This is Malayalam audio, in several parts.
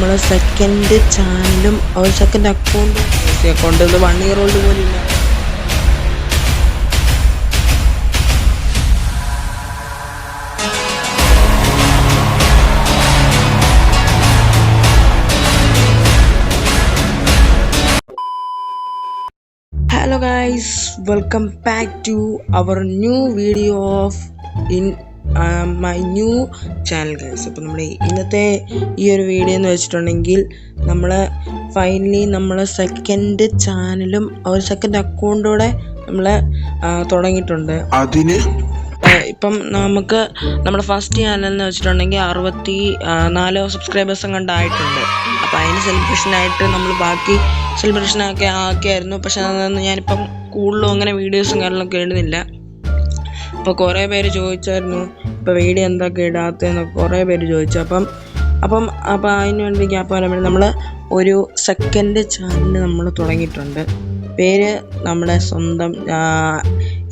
നമ്മളെ സെക്കൻഡ് ചാനലും ഒരു സെക്കൻഡ് അക്കൗണ്ട് ഇത് 1 ഇയർ ഓൾഡ് പോലില്ല. Hello guys, welcome back to our new video of my new channel guys. അപ്പോൾ നമ്മൾ ഇന്നത്തെ ഈ ഒരു വീഡിയോ എന്ന് വെച്ചിട്ടുണ്ടെങ്കിൽ നമ്മൾ ഫൈനലി നമ്മളെ സെക്കൻഡ് ചാനലും ഒരു സെക്കൻഡ് അക്കൗണ്ടോടെ നമ്മൾ തുടങ്ങിയിട്ടുണ്ട്. അതിന് ഇപ്പം നമുക്ക് നമ്മുടെ ഫസ്റ്റ് ചാനൽ എന്ന് വെച്ചിട്ടുണ്ടെങ്കിൽ 64 സബ്സ്ക്രൈബേഴ്സും കണ്ടായിട്ടുണ്ട്. അപ്പോൾ അതിന് സെലിബ്രേഷനായിട്ട് നമ്മൾ ബാക്കി സെലിബ്രേഷനൊക്കെ ആക്കിയായിരുന്നു. പക്ഷെ അതൊന്നും ഞാനിപ്പം കൂടുതലും അങ്ങനെ വീഡിയോസും കാര്യങ്ങളൊക്കെ ഇടുന്നില്ല. അപ്പോൾ കുറേ പേര് ചോദിച്ചായിരുന്നു ഇപ്പോൾ വീഡിയോ എന്തൊക്കെ ഇടാത്തതെന്നൊക്കെ കുറേ പേര് ചോദിച്ചു. അപ്പം അതിന് വേണ്ടി ഗ്യാപ്പ് വരാൻ വേണ്ടി നമ്മൾ ഒരു സെക്കൻഡ് ചാനൽ നമ്മൾ തുടങ്ങിയിട്ടുണ്ട്. പേര് നമ്മുടെ സ്വന്തം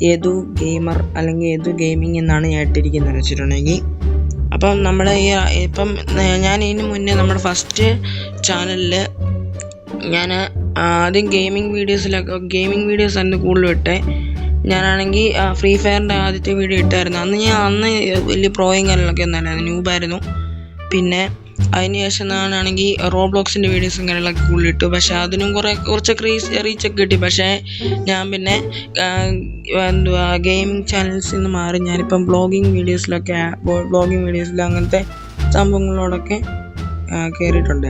യദു ഗെയിമർ അല്ലെങ്കിൽ യദു ഗെയിമിംഗ് എന്നാണ് ഞാൻ ഇട്ടിരിക്കുന്നത് വെച്ചിട്ടുണ്ടെങ്കിൽ. അപ്പം നമ്മൾ ഞാൻ ഇതിന് മുന്നേ നമ്മുടെ ഫസ്റ്റ് ചാനലിൽ ഞാൻ ആദ്യം ഗെയിമിംഗ് വീഡിയോസ് ആയിരുന്നു കൂടുതലും ഇട്ടേ. ഞാനാണെങ്കിൽ ഫ്രീ ഫയറിൻ്റെ ആദ്യത്തെ വീഡിയോ ഇട്ടായിരുന്നു. അന്ന് വലിയ പ്രോയും കാര്യങ്ങളൊക്കെ ഒന്നല്ലായിരുന്നു, ന്യൂബായിരുന്നു. പിന്നെ അതിന് ശേഷം ഞാനാണെങ്കിൽ റോബ്ലോക്സിൻ്റെ വീഡിയോസും കാര്യങ്ങളൊക്കെ കൂടുതൽ ഇട്ടു. പക്ഷേ അതിനും കുറച്ചൊക്കെ റീച്ചൊക്കെ കിട്ടി. പക്ഷേ ഞാൻ പിന്നെ ഗെയിമിംഗ് ചാനൽസിൽ നിന്ന് മാറി ഞാനിപ്പം വ്ളോഗിങ് വീഡിയോസിൽ അങ്ങനത്തെ സംഭവങ്ങളോടൊക്കെ കയറിയിട്ടുണ്ട്.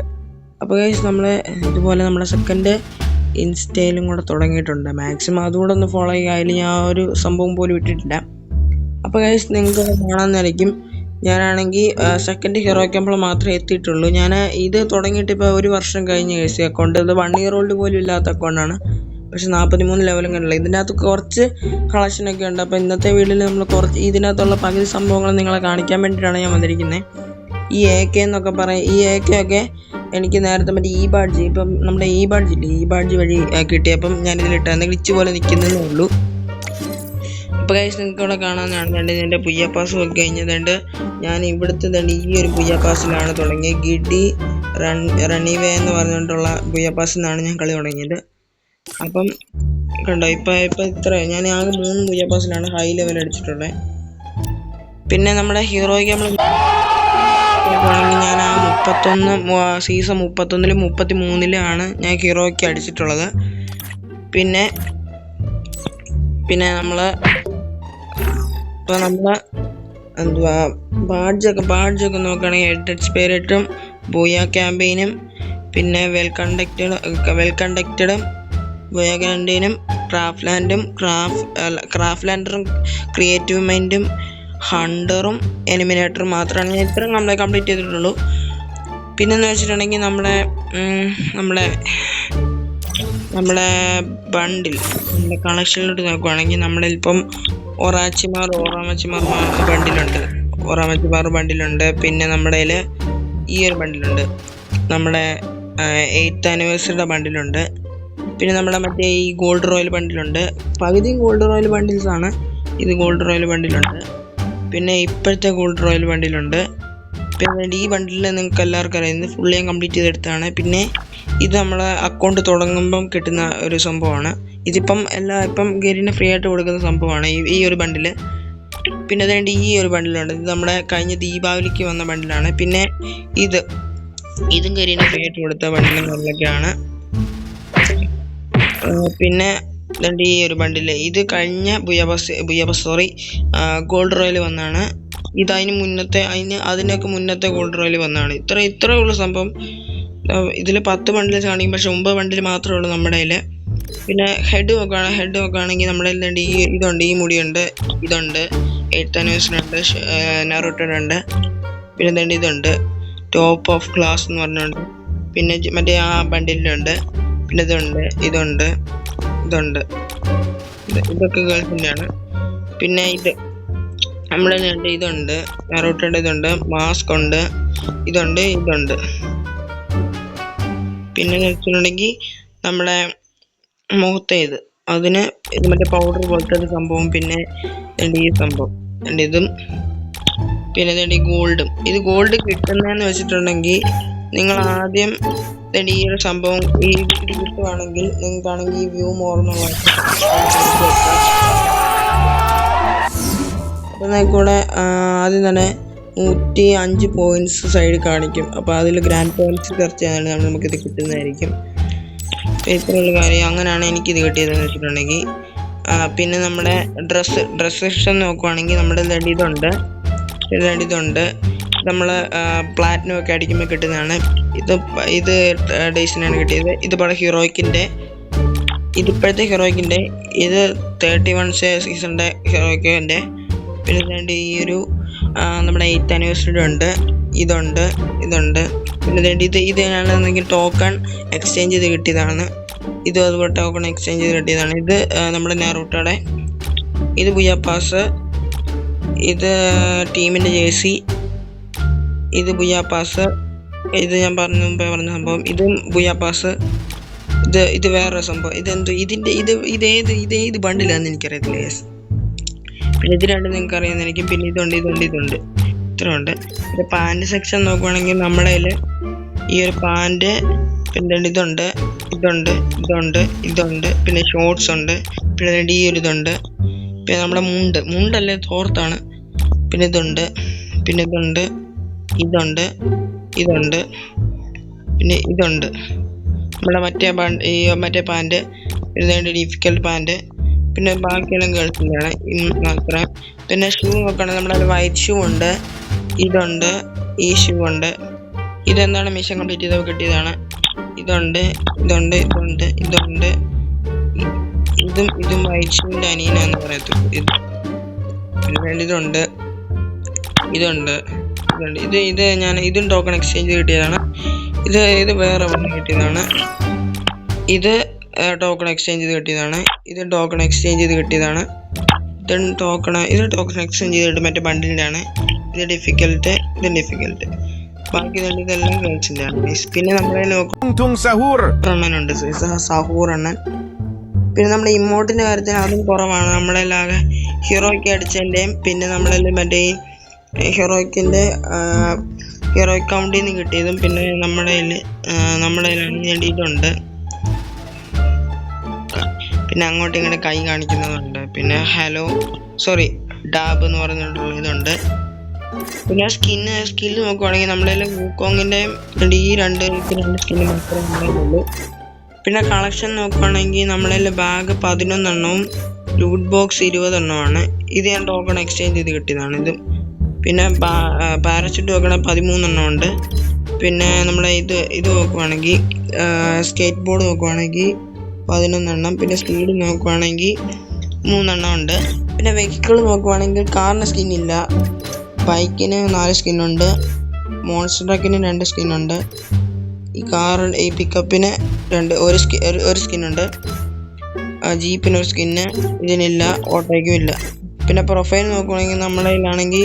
അപ്പോൾ ഗൈസ് നമ്മൾ ഇതുപോലെ നമ്മുടെ സെക്കൻഡ് ഇൻസ്റ്റയിലും കൂടെ തുടങ്ങിയിട്ടുണ്ട്. മാക്സിമം അതുകൂടെ ഒന്ന് ഫോളോ ചെയ്യുക. അതിൽ ഞാൻ ഒരു സംഭവം പോലും ഇട്ടിട്ടില്ല. അപ്പോൾ ഗൈസ് നിങ്ങൾക്ക് കാണാമെന്നായിരിക്കും. ഞാനാണെങ്കിൽ സെക്കൻഡ് ഹീറോ ക്യാമ്പിൾ മാത്രമേ എത്തിയിട്ടുള്ളൂ. ഞാൻ ഇത് തുടങ്ങിയിട്ട് ഇപ്പോൾ 1 വർഷം കഴിഞ്ഞ് ഗൈസ്. അക്കൗണ്ട് ഇത് 1 ഇയർ ഓൾഡ് പോലും ഇല്ലാത്ത അക്കൗണ്ടാണ്. പക്ഷെ 43 ലെവലും കണ്ടില്ല. ഇതിൻ്റെ അകത്ത് കുറച്ച് കളക്ഷനൊക്കെ ഉണ്ട്. അപ്പോൾ ഇന്നത്തെ വീഡിയോയിൽ നമ്മൾ ഇതിനകത്തുള്ള പകുതി സംഭവങ്ങൾ നിങ്ങളെ കാണിക്കാൻ വേണ്ടിയിട്ടാണ് ഞാൻ വന്നിരിക്കുന്നത്. ഈ AK എന്നൊക്കെ പറയും. ഈ AK ഒക്കെ എനിക്ക് നേരത്തെ മറ്റേ ഈ ബാഡ്ജ്, ഇപ്പം നമ്മുടെ ഈ ബാഡ്ജ് വഴി കിട്ടിയപ്പം ഞാനിതിലിട്ട് ഗ്ലിച്ച് പോലെ നിൽക്കുന്നതേ ഉള്ളൂ. അപ്പോൾ ഗൈസ് നിങ്ങൾക്ക് ഇവിടെ കാണാമെന്നാണ് ഇതിൻ്റെ പുയ്യാപ്പാസും ഒക്കെ കഴിഞ്ഞതുകൊണ്ട് ഞാൻ ഇവിടുത്തെ ഈ ഒരു പുയ്യാപ്പാസിലാണ് തുടങ്ങിയത്. ഗിഡി റണിവേ എന്ന് പറഞ്ഞുകൊണ്ടുള്ള പുയ്യാപ്പാസിൽ നിന്നാണ് ഞാൻ കളി തുടങ്ങിയത്. അപ്പം കണ്ടോ ഇപ്പം ഇത്ര ഞാൻ ആകെ 3 പുയ്യാപ്പാസിലാണ് ഹൈ ലെവൽ അടിച്ചിട്ടുള്ളത്. പിന്നെ നമ്മുടെ ഹീറോയ്ക്ക് നമ്മൾ ഞാൻ ആ 31 സീസൺ 31-ലും 33-ലാണ് ഞാൻ ഹീറോയ്ക്ക് അടിച്ചിട്ടുള്ളത്. പിന്നെ നമ്മൾ എന്തുവാ ബാഡ്ജൊക്കെ നോക്കുകയാണെങ്കിൽ എഡഡ് സ്പിരിറ്റും ബൂയ ക്യാമ്പയിനും പിന്നെ വെൽ കണ്ടക്റ്റഡും ബൂയ ക്യാമ്പയിനും ക്രാഫ്റ്റ്ലാൻഡറും ക്രിയേറ്റീവ് മൈൻഡും ഹണ്ടറും എലിമിനേറ്ററും മാത്രമാണ് ഞാൻ ഇത്രയും കംപ്ലീറ്റ് ചെയ്തിട്ടുള്ളൂ. പിന്നെന്ന് വെച്ചിട്ടുണ്ടെങ്കിൽ നമ്മുടെ ബണ്ടിൽ നമ്മുടെ കളക്ഷനിലോട്ട് നോക്കുകയാണെങ്കിൽ നമ്മുടെ ഇപ്പം ഓറാമച്ചിമാർ ബണ്ടിലുണ്ട്. പിന്നെ നമ്മുടെ കയ്യിൽ ഈ ഒരു ബണ്ടിലുണ്ട്, നമ്മുടെ 8th ആനിവേഴ്സറിയുടെ ബണ്ടിലുണ്ട്. പിന്നെ നമ്മുടെ മറ്റേ ഈ ഗോൾഡ് റോയൽ ബണ്ടിലുണ്ട്. പകുതിയും ഗോൾഡ് റോയൽ ബണ്ടിൽസാണ്. ഇത് ഗോൾഡ് റോയൽ ബണ്ടിലുണ്ട്. പിന്നെ ഇപ്പോഴത്തെ ഗോൾഡ് റോയൽ ബണ്ടിലുണ്ട്. പിന്നെ ഈ ബണ്ടിൽ നിങ്ങൾക്ക് എല്ലാവർക്കും അറിയാം, ഇത് ഫുള്ളി ഞാൻ കംപ്ലീറ്റ് ചെയ്തെടുത്താണ്. പിന്നെ ഇത് നമ്മളെ അക്കൗണ്ട് തുടങ്ങുമ്പം കിട്ടുന്ന ഒരു സംഭവമാണ്. ഇതിപ്പം ഇപ്പം ഗെയിമിന് ഫ്രീ ആയിട്ട് കൊടുക്കുന്ന സംഭവമാണ് ഈ ഒരു ബണ്ടിൽ. പിന്നെ അതുകൊണ്ട് ഈ ഒരു ബണ്ടിലുണ്ട്. ഇത് നമ്മുടെ കഴിഞ്ഞ ദീപാവലിക്ക് വന്ന ബണ്ടിലാണ്. പിന്നെ ഇതും ഗെയിമിന് ഫ്രീ ആയിട്ട് കൊടുത്ത ബണ്ടിലൊക്കെയാണ്. പിന്നെ അതുകൊണ്ട് ഈ ഒരു ബണ്ടില് ഇത് കഴിഞ്ഞ ഗോൾഡ് റോയൽ വന്നാണ്. ഇത് അതിനൊക്കെ മുന്നത്തെ ഗോൾഡ് റോയൽ വന്നാണ്. ഇത്രയുള്ള സംഭവം. ഇതിൽ 10 ബണ്ടിൽസ് കാണിക്കും, പക്ഷെ 9 ബണ്ടിൽ മാത്രമേ ഉള്ളൂ നമ്മുടെ കയ്യിൽ. പിന്നെ ഹെഡ് നോക്കുകയാണെങ്കിൽ നമ്മുടെ ഇതുണ്ട്, ഈ മുടിയുണ്ട്, ഇതുണ്ട്, 8th ആനിവേഴ്സറി ഉണ്ട്, നറൂട്ടോയുടെ ഉണ്ട്. പിന്നെ ഇതുണ്ട് ടോപ്പ് ഓഫ് ക്ലാസ് എന്ന് പറഞ്ഞുകൊണ്ട്. പിന്നെ മറ്റേ ആ ബണ്ടിലുണ്ട്. പിന്നെ ഇതുണ്ട്. ഇതൊക്കെ ഗേൾസിൻ്റെയാണ്. പിന്നെ നമ്മുടെ ഇതുണ്ട്, നറൂട്ടോയുടെ ഇതുണ്ട്, മാസ്ക് ഉണ്ട്, ഇതുണ്ട്. പിന്നെ വെച്ചിട്ടുണ്ടെങ്കിൽ നമ്മുടെ മുഖത്തെ അതിന് മറ്റേ പൗഡർ പോലത്തെ ഒരു സംഭവം. പിന്നെ ഈ സംഭവം ഇതും. പിന്നെ ഗോൾഡ് കിട്ടുന്നതെന്ന് വെച്ചിട്ടുണ്ടെങ്കിൽ നിങ്ങൾ ആദ്യം ഈ ഒരു സംഭവം ഇത് കിട്ടുവാണെങ്കിൽ നിങ്ങൾക്കാണെങ്കിൽ ഈ വ്യൂ മോർന്നുള്ള അപ്പോൾ നിങ്ങൾക്കൂടെ ആദ്യം തന്നെ 105 പോയിന്റ്സ് സൈഡിൽ കാണിക്കും. അപ്പോൾ അതിൽ ഗ്രാൻഡ് പോയിന്റ്സ് സെർച്ച് ചെയ്യാനാണ് നമുക്കിത് കിട്ടുന്നതായിരിക്കും. ഇത്രയുള്ള കാര്യം. അങ്ങനെയാണ് എനിക്കിത് കിട്ടിയതെന്ന് വെച്ചിട്ടുണ്ടെങ്കിൽ. പിന്നെ നമ്മുടെ ഡ്രസ് സെക്ഷൻ നോക്കുവാണെങ്കിൽ നമ്മുടെ ഇതുണ്ട് നമ്മൾ പ്ലാറ്റിനം ഒക്കെ അടിക്കുമ്പോൾ കിട്ടുന്നതാണ്. ഇത് ഡേയ്സിനാണ് കിട്ടിയത്. ഇതിപ്പോൾ ഹീറോയ്ക്കിൻ്റെ ഇതിപ്പോഴത്തെ ഹീറോയ്ക്കിൻ്റെ ഇത് 31 സീസണിൻ്റെ ഹീറോയ്ക്കിൻ്റെ. പിന്നെ ഈ ഒരു നമ്മുടെ 8th ആനിവേഴ്സറി ഉണ്ട്. ഇതുണ്ട്. പിന്നെ ഇതാണെങ്കിൽ ടോക്കൺ എക്സ്ചേഞ്ച് ചെയ്ത് കിട്ടിയതാണ്. ഇതും അതുപോലെ ടോക്കൺ എക്സ്ചേഞ്ച് ചെയ്ത് കിട്ടിയതാണ്. ഇത് നമ്മുടെ നാറൂട്ടോയുടെ. ഇത് ബുയാ പാസ്. ഇത് ടീമിൻ്റെ ജേഴ്സി. ഇത് ബുയാ പാസ്. ഇത് ഞാൻ മുമ്പേ പറഞ്ഞ സംഭവം. ഇതും ബുയാ പാസ്. ഇത് വേറൊരു സംഭവം. ഇതേത് ബണ്ടിലാന്ന് എനിക്കറിയത്തില്ല. യെസ്. പിന്നെ ഇത് രണ്ടും നിങ്ങൾക്ക് അറിയാമെന്നായിരിക്കും. പിന്നെ ഇതുണ്ട്. ഇത്ര ഉണ്ട്. പിന്നെ പാൻറ് സെക്ഷൻ നോക്കുവാണെങ്കിൽ നമ്മുടെ കയ്യിൽ ഈ ഒരു പാൻറ്, പിന്നെ ഇതുണ്ട്. പിന്നെ ഷോർട്സ് ഉണ്ട്. പിന്നെ ഈ ഒരു ഇതുണ്ട്. പിന്നെ നമ്മുടെ മുണ്ടല്ലേ തോർത്താണ്. പിന്നെ ഇതുണ്ട്. പിന്നെ ഇതുണ്ട്. നമ്മുടെ മറ്റേ പാൻറ്. പിന്നെ ഡിഫിക്കൽട്ട് പാൻറ്. പിന്നെ ബാക്കിയെല്ലാം ഗേൾസിൻ്റെയാണ്. അത്ര. പിന്നെ ഷൂ നോക്കുകയാണെങ്കിൽ നമ്മുടെ വൈറ്റ് ഷൂ ഉണ്ട്. ഇതുണ്ട്. ഈ ഷൂ ഉണ്ട്. ഇതെന്താണ് മിഷൻ കംപ്ലീറ്റ് ചെയ്തപ്പോൾ കിട്ടിയതാണ്. ഇതുണ്ട്. ഇതും വൈറ്റ് ഷൂവിൻ്റെ അനിയനാന്ന് പറയത്തുള്ളൂ. പിന്നെ ഇതും ടോക്കൺ എക്സ്ചേഞ്ച് ചെയ്ത് കിട്ടിയതാണ്. ഇത് വേറെ കിട്ടിയതാണ്. ഇത് ടോക്കൺ എക്സ്ചേഞ്ച് ചെയ്ത് കിട്ടിയതാണ്. ഇത് ടോക്കൺ എക്സ്ചേഞ്ച് ചെയ്തിട്ട് മറ്റേ ബണ്ടിലിൻ്റെ ആണ്. ഇത് ഡിഫിക്കൽട്ട്. ബാക്കി ഇതെല്ലാം ഗേൾസിൻ്റെ ആണ്. പിന്നെ നമ്മളെ അണ്ണനുണ്ട്, സഹൂർ അണ്ണൻ. പിന്നെ നമ്മുടെ ഇമോട്ടിൻ്റെ കാര്യത്തിൽ അതും കുറവാണ്. നമ്മളെല്ലാകെ ഹീറോയ്ക്ക് അടിച്ചതിൻ്റെയും പിന്നെ നമ്മളെല്ലാം മറ്റേ ഹീറോയ്ക്ക് കൗണ്ടിൽ നിന്ന് കിട്ടിയതും പിന്നെ നമ്മുടെ കയ്യിലാണ് ഇതുണ്ട്. പിന്നെ അങ്ങോട്ടും ഇങ്ങോട്ട് കൈ കാണിക്കുന്നതുണ്ട്. പിന്നെ ഡാബ് എന്ന് പറഞ്ഞിട്ടുള്ള ഇതുണ്ട്. പിന്നെ സ്കില്ല് നോക്കുവാണെങ്കിൽ നമ്മുടെ വൂക്കോങ്ങിൻ്റെ ഈ രണ്ട് സ്കില്ല് മാത്രമേ നമ്മുടെ ഉള്ളൂ. പിന്നെ കളക്ഷൻ നോക്കുവാണെങ്കിൽ നമ്മുടെ ബാഗ് 11 എണ്ണവും ലൂട്ട് ബോക്സ് 20 എണ്ണമാണ്. ഇത് ഞാൻ ടോക്കൺ എക്സ്ചേഞ്ച് ചെയ്ത് കിട്ടിയതാണ്. ഇത് പിന്നെ പാരച്യൂട്ട് നോക്കണ 13 എണ്ണം ഉണ്ട്. പിന്നെ നമ്മുടെ ഇത് നോക്കുവാണെങ്കിൽ സ്കേറ്റ് ബോർഡ് നോക്കുവാണെങ്കിൽ 11 എണ്ണം. പിന്നെ സ്പീഡ് നോക്കുവാണെങ്കിൽ 3 എണ്ണം ഉണ്ട്. പിന്നെ വെഹിക്കിൾ നോക്കുവാണെങ്കിൽ കാറിന് സ്കിന്നില്ല. ബൈക്കിന് 4 സ്കിന്നുണ്ട്. മോൺസ്റ്റർ ട്രക്കിന് 2 സ്കിന്നുണ്ട്. ഈ പിക്കപ്പിന് ഒരു സ്കിന്നുണ്ട്. ജീപ്പിന് ഒരു സ്കിന്ന് ഇതിനില്ല. ഓട്ടോയ്ക്കും ഇല്ല. പിന്നെ പ്രൊഫൈൽ നോക്കുവാണെങ്കിൽ നമ്മുടെ കയ്യിലാണെങ്കിൽ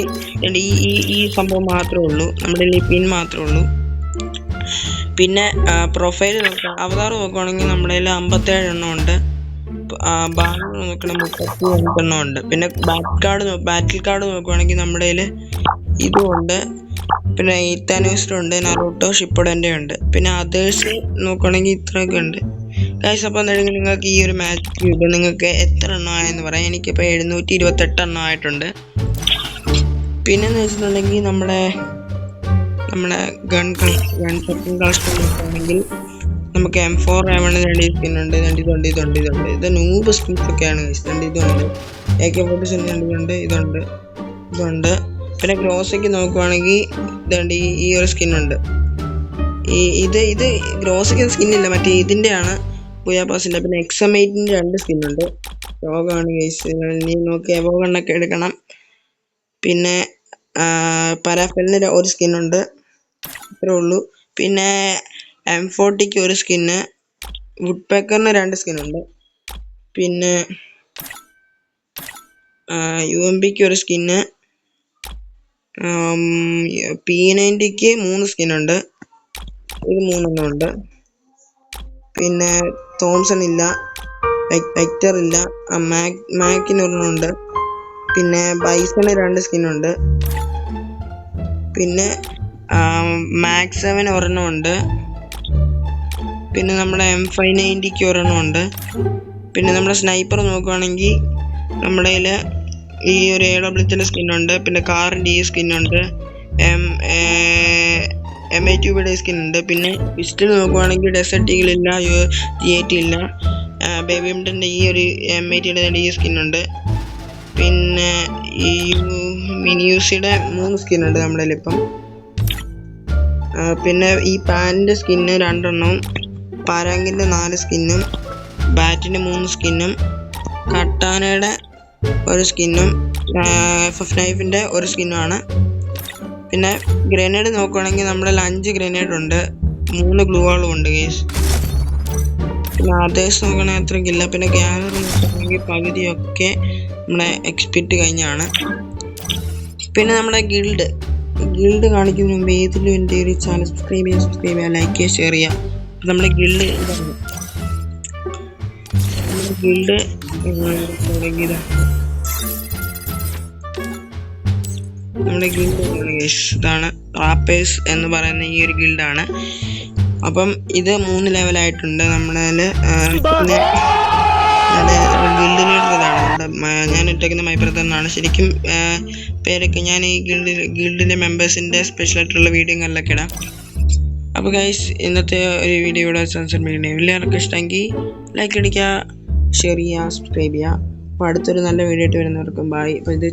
ഈ സംഭവം മാത്രമേ ഉള്ളൂ. നമ്മുടെ ഈ പിൻ മാത്രമേ ഉള്ളൂ. പിന്നെ പ്രൊഫൈൽ അവതാർ നോക്കുവാണെങ്കിൽ നമ്മുടെ കയ്യിൽ 57 എണ്ണം ഉണ്ട്. ബാനർ നോക്കണമെങ്കിൽ 35 എണ്ണം ഉണ്ട്. പിന്നെ ബാറ്റിൽ കാർഡ് നോക്കുവാണെങ്കിൽ നമ്മുടെ കയ്യിൽ ഇതും ഉണ്ട്. പിന്നെ 8th ആനിവേഴ്സറി ഉണ്ട്. നറൂട്ടോ ഷിപ്പുഡൻ്റെ ഉണ്ട്. പിന്നെ അതേഴ്സ് നോക്കുവാണെങ്കിൽ ഇത്രയൊക്കെ ഉണ്ട്. ഗൈസ്, അപ്പോൾ എന്തായാലും നിങ്ങൾക്ക് ഈ ഒരു മാച്ച് ക്യൂബ് നിങ്ങൾക്ക് എത്ര എണ്ണം ആയെന്ന് പറയാം. എനിക്കിപ്പോൾ 728 എണ്ണം ആയിട്ടുണ്ട്. പിന്നെന്ന് വെച്ചിട്ടുണ്ടെങ്കിൽ നമ്മുടെ ഗൺ കളക്ഷൻ നോക്കുകയാണെങ്കിൽ നമുക്ക് M4A1 2 സ്കിന്നുണ്ട്. ഇത് നൂബ് സ്കിൻസ് ഒക്കെയാണ്. ഇതുണ്ട്. AK-47 ഇതുണ്ട്. പിന്നെ ഗ്രോസയ്ക്ക് നോക്കുവാണെങ്കിൽ ഈ ഒരു സ്കിന്നുണ്ട്. ഇത് ഗ്രോസയ്ക്ക് സ്കിന്നില്ല, മറ്റേ ഇതിൻ്റെയാണ്, ബുയാപാസിൻ്റെ. പിന്നെ XM8ൻ്റെ 2 സ്കിന്നുണ്ട്. രോഗമാണ് ഗൈസ്. നീ നോക്കി എവോഗണ്ണൊക്കെ എടുക്കണം. പിന്നെ പരാഫലിന് ഒരു സ്കിന്നുണ്ട്. ഇത്രേ ഉള്ളൂ. പിന്നെ M40ക്ക് ഒരു സ്കിന്ന്. വുഡ് പേക്കറിന് 2 സ്കിന്നുണ്ട്. പിന്നെ UMPക്ക് ഒരു സ്കിന്ന്. P90ക്ക് 3 സ്കിന്നുണ്ട്. ഇത് 3 എണ്ണം ഉണ്ട്. പിന്നെ തോംസൺ ഇല്ല. വെക്ടർ ഇല്ല. മാക്കിന് ഒരെണ്ണമുണ്ട്. പിന്നെ ബൈസണ് 2 സ്കിന്നുണ്ട്. പിന്നെ മാക്സ് 7 ഒരെണ്ണമുണ്ട്. പിന്നെ നമ്മുടെ M590 ഒരെണ്ണമുണ്ട്. പിന്നെ നമ്മുടെ സ്നൈപ്പർ നോക്കുകയാണെങ്കിൽ നമ്മുടെ കയ്യിൽ ഈ ഒരു AWHന്റെ സ്കിന്നുണ്ട്. പിന്നെ കാറിൻ്റെ ഈ സ്കിന്നുണ്ട്. M82യുടെ സ്കിന്നുണ്ട്. പിന്നെ പിസ്റ്റൾ നോക്കുവാണെങ്കിൽ ഡെസേർട്ട് ഈഗിളില്ല, G8 ഇല്ല. ബേബിംടൻ്റെ ഈ ഒരു M80യുടെ ഈ സ്കിന്നുണ്ട്. പിന്നെ ഈ മിനിയൂസിയുടെ 3 സ്കിന്നുണ്ട് നമ്മുടെ കയ്യിൽ ഇപ്പം. പിന്നെ ഈ പാൻറ്റിൻ്റെ സ്കിന്ന് 2 എണ്ണവും, പരാങ്കിൻ്റെ 4 സ്കിന്നും, ബാറ്റിൻ്റെ 3 സ്കിന്നും, കട്ടാനയുടെ 1 സ്കിന്നും, FF9ൻ്റെ 1 സ്കിന്നുമാണ്. പിന്നെ ഗ്രനേഡ് നോക്കുകയാണെങ്കിൽ നമ്മുടെ 5 ഗ്രനേഡ് ഉണ്ട്, 3 ഗ്ലൂ വാളും ഉണ്ട് ഗൈസ്. പിന്നെ അതേഴ്സ് നോക്കുകയാണെങ്കിൽ അത്രയ്ക്കില്ല. പിന്നെ ഗ്യാലറി നോക്കുകയാണെങ്കിൽ പകുതിയൊക്കെ നമ്മുടെ എക്സ്പെക്റ്റ് കഴിഞ്ഞാണ്. പിന്നെ നമ്മുടെ ഗിൽഡ് കാണിക്കുന്നതിന് മുമ്പ് ഏതിലും എൻ്റെ ഒരു ചാനൽ സബ്സ്ക്രൈബ് ചെയ്യുക, ലൈക്ക് ചെയ്യുക, ഷെയർ ചെയ്യുക. നമ്മുടെ ഗിൽഡ് നമ്മുടെ ഗിൽഡാണ് ഗൈസ്. ഇതാണ് റാപ്പേഴ്സ് എന്ന് പറയുന്ന ഈ ഒരു ഗിൽഡാണ്. അപ്പം ഇത് 3 ലെവലായിട്ടുണ്ട് നമ്മുടെ. പിന്നെ ഗിൽഡ് ലീഡർ ഇതാണ്. ഞാൻ ഇട്ടേക്കുന്ന മൈപ്രത്ത് തന്നെയാണ് ശരിക്കും പേരൊക്കെ. ഞാൻ ഈ ഗിൽഡിൻ്റെ മെമ്പേഴ്സിൻ്റെ സ്പെഷ്യലായിട്ടുള്ള വീഡിയോ എല്ലാം ഇടാം. അപ്പോൾ ഗൈസ്, ഇന്നത്തെ ഒരു വീഡിയോയുടെ എല്ലാവർക്കും ഇഷ്ടമെങ്കിൽ ലൈക്ക് അടിക്കുക, ഷെയർ ചെയ്യുക, സബ്സ്ക്രൈബ് ചെയ്യുക. അപ്പോൾ അടുത്തൊരു നല്ല വീഡിയോ ആയിട്ട് വരുന്നവർക്കും ബൈ. അപ്പോൾ ഇത്